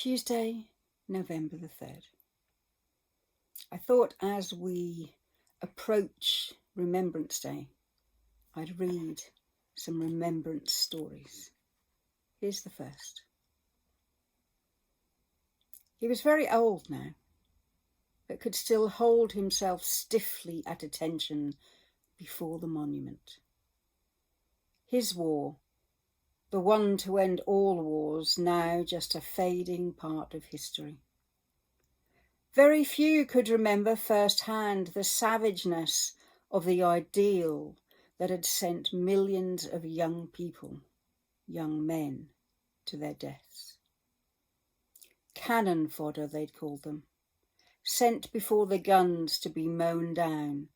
Tuesday, November the 3rd. I thought as we approach Remembrance Day, I'd read some remembrance stories. Here's the first. He was very old now, but could still hold himself stiffly at attention before the monument. His war, the one to end all wars, now just a fading part of history. Very few could remember firsthand the savageness of the ideal that had sent millions of young people, young men, to their deaths. Cannon fodder, they'd called them, sent before the guns to be mown down,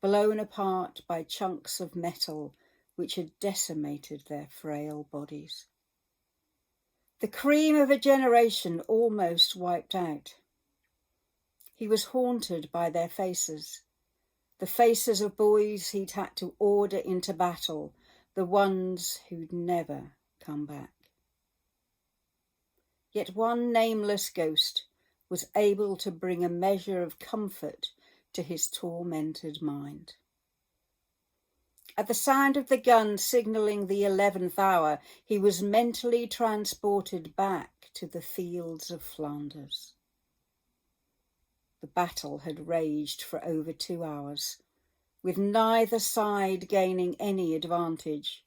blown apart by chunks of metal which had decimated their frail bodies. The cream of a generation almost wiped out. He was haunted by their faces, the faces of boys he'd had to order into battle, the ones who'd never come back. Yet one nameless ghost was able to bring a measure of comfort to his tormented mind. At the sound of the gun signalling the 11th hour, he was mentally transported back to the fields of Flanders. The battle had raged for over 2 hours, with neither side gaining any advantage.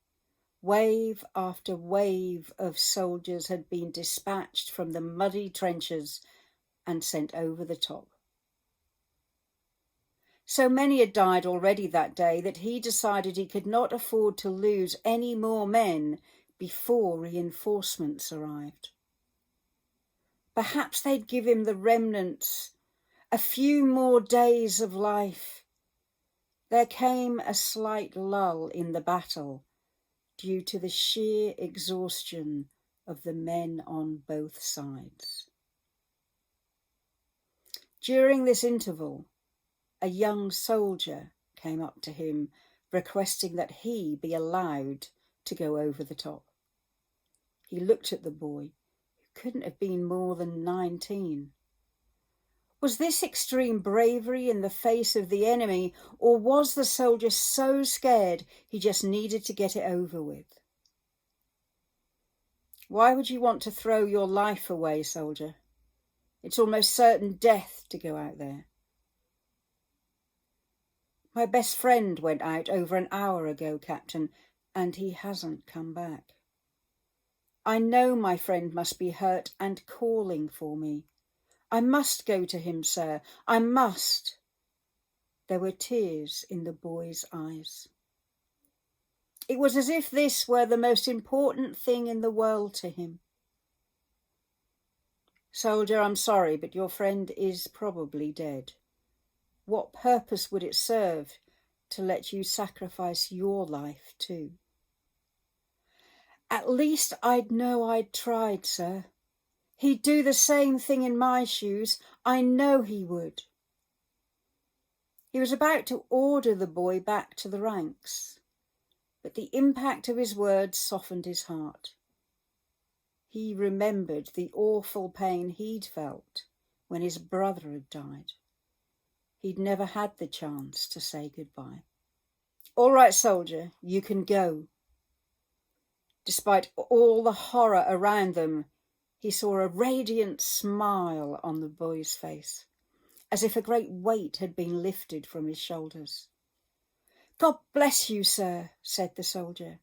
Wave after wave of soldiers had been dispatched from the muddy trenches and sent over the top. So many had died already that day that he decided he could not afford to lose any more men before reinforcements arrived. Perhaps they'd give him the remnants, a few more days of life. There came a slight lull in the battle due to the sheer exhaustion of the men on both sides. During this interval, a young soldier came up to him requesting that he be allowed to go over the top. He looked at the boy, who couldn't have been more than 19. Was this extreme bravery in the face of the enemy, or was the soldier so scared he just needed to get it over with? Why would you want to throw your life away, soldier? It's almost certain death to go out there. My best friend went out over an hour ago, Captain, and he hasn't come back. I know my friend must be hurt and calling for me. I must go to him, sir. I must. There were tears in the boy's eyes. It was as if this were the most important thing in the world to him. Soldier, I'm sorry, but your friend is probably dead. What purpose would it serve to let you sacrifice your life too? At least I'd know I'd tried, sir. He'd do the same thing in my shoes. I know he would. He was about to order the boy back to the ranks, but the impact of his words softened his heart. He remembered the awful pain he'd felt when his brother had died. He'd never had the chance to say goodbye. All right, soldier, you can go. Despite all the horror around them, he saw a radiant smile on the boy's face, as if a great weight had been lifted from his shoulders. God bless you, sir, said the soldier.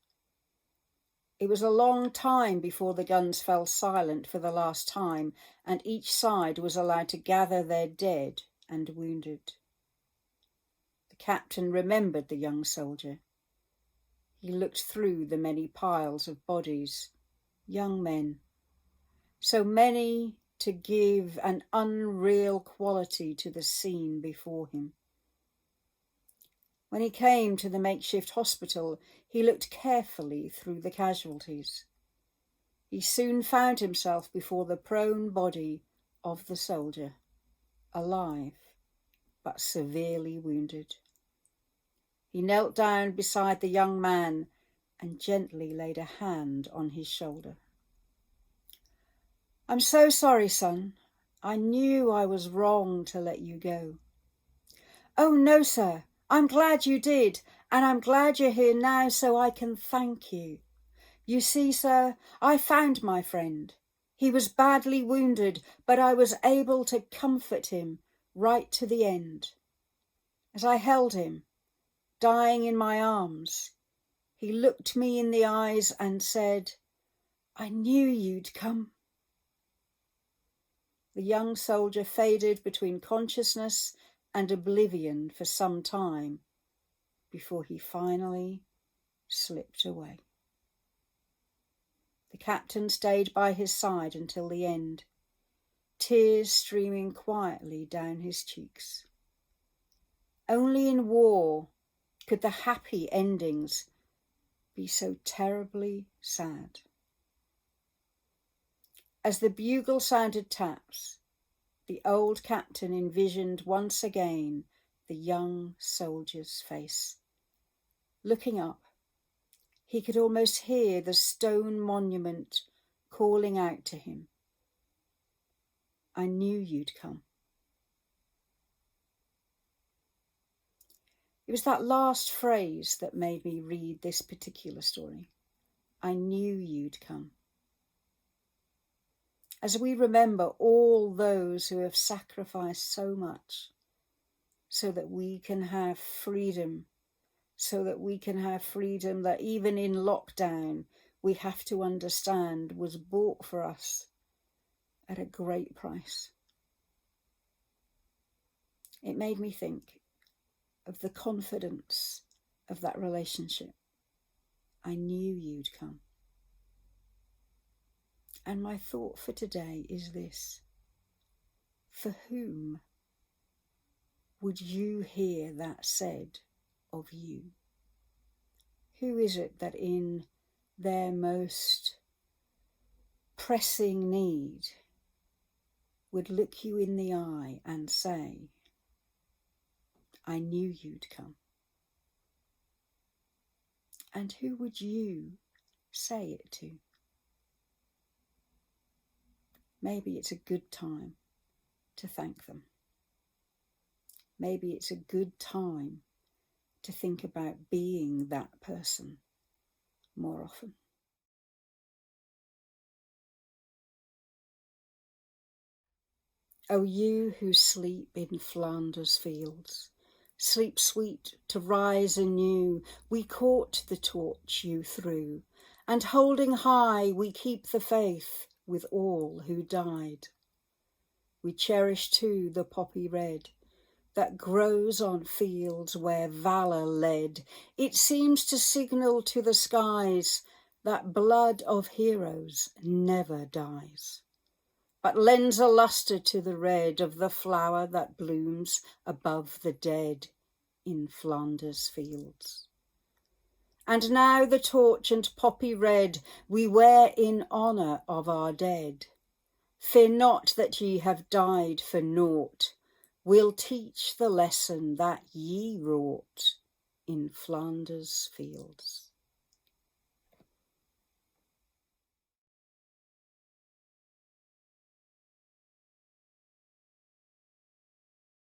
It was a long time before the guns fell silent for the last time, and each side was allowed to gather their dead and wounded. The captain remembered the young soldier. He looked through the many piles of bodies, young men, so many to give an unreal quality to the scene before him. When he came to the makeshift hospital, he looked carefully through the casualties. He soon found himself before the prone body of the soldier, alive but severely wounded. He knelt down beside the young man and gently laid a hand on his shoulder. I'm so sorry, son. I knew I was wrong to let you go. Oh, no, sir. I'm glad you did, and I'm glad you're here now so I can thank you. You see, sir, I found my friend. He was badly wounded, but I was able to comfort him right to the end. As I held him, dying in my arms, he looked me in the eyes and said, I knew you'd come. The young soldier faded between consciousness and oblivion for some time before he finally slipped away. The captain stayed by his side until the end, tears streaming quietly down his cheeks. Only in war could the happy endings be so terribly sad. As the bugle sounded taps, the old captain envisioned once again the young soldier's face. Looking up, he could almost hear the stone monument calling out to him, I knew you'd come. It was that last phrase that made me read this particular story. I knew you'd come. As we remember all those who have sacrificed so much so that we can have freedom, that even in lockdown we have to understand was bought for us at a great price. It made me think of the confidence of that relationship. I knew you'd come. And my thought for today is this: for whom would you hear that said of you? Who is it that in their most pressing need would look you in the eye and say, I knew you'd come? And who would you say it to? Maybe it's a good time to thank them. Maybe it's a good time to think about being that person more often. O you who sleep in Flanders fields, sleep sweet to rise anew, we caught the torch you threw, and holding high we keep the faith with all who died. We cherish too the poppy red that grows on fields where valour led. It seems to signal to the skies that blood of heroes never dies, but lends a lustre to the red of the flower that blooms above the dead in Flanders fields. And now the torch and poppy red we wear in honour of our dead. Fear not that ye have died for naught, we'll teach the lesson that ye wrought in Flanders fields.